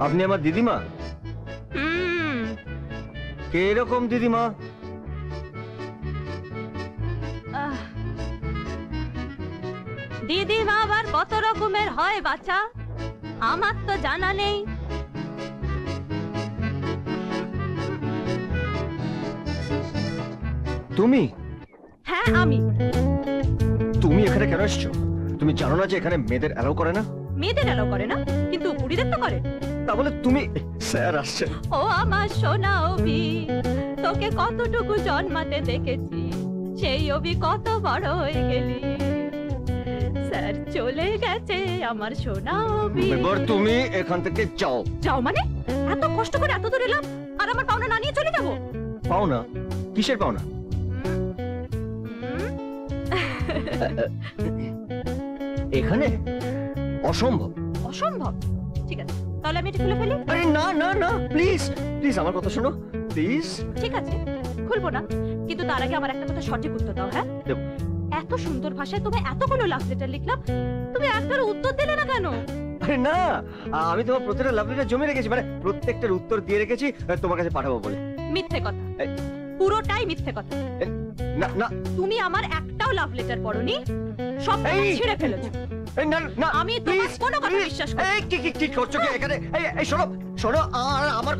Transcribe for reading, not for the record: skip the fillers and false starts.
আপনি আমার দিদিমা? কিরকম দিদিমা? দিদিমা আবার কত রকমের হয় বাচ্চা, আমার তো জানা নেই। তুমি? হ্যাঁ আমি। তুমি এখানে কেন এসছো? তুমি জানো না যে এখানে মেয়েদের অ্যালাউ করে না? মেয়েদের অ্যালাউ করে না, কিন্তু বুড়িদের তো করে। তা বলে তুমি? স্যার আসছেন। ও আমার সোনা অভি, তোকে কতটুকু জন্মাতে দেখেছি, সেই অভি কত বড় হয়ে গেলি। স্যার চলে গেছে আমার সোনা অভি। এবার তুমি এখান থেকে যাও। যাও মানে? এত কষ্ট করে এত দূর এলাম আর আমার পাওনা না নিয়ে চলে যাবো? পাওনা? কিসের পাওনা? এখানে অসম্ভব। অসম্ভব? ঠিক আছে, তাহলে আমি এটা খুলে ফেলি। আরে না না না, প্লিজ প্লিজ আমার কথা শোনো, প্লিজ। ঠিক আছে, খুলবো না, কিন্তু তার আগে আমার একটা কথা সঠিক উত্তর দাও। হ্যাঁ, দেব। এত সুন্দর ভাষায় তুমি এতগুলো লাভ লেটার লিখলাম, তুমি একটার উত্তর দিলে না কেন? আরে না, আমি তোমার প্রত্যেকটা লাভ লেটার জমে রেখেছি, মানে প্রত্যেকটার উত্তর দিয়ে রেখেছি তোমার কাছে পাঠাবো বলে। মিথ্যে কথা, পুরোটাই মিথ্যে কথা। না না, তুমি আমার একটাও লাভ লেটার পড়োনি, সব ছিঁড়ে ফেলেছো। না না, আমি তোমার কোনো কথা বিশ্বাস করি না। কি করছো কি এখানে? এই শোনো শোনো, আর আমার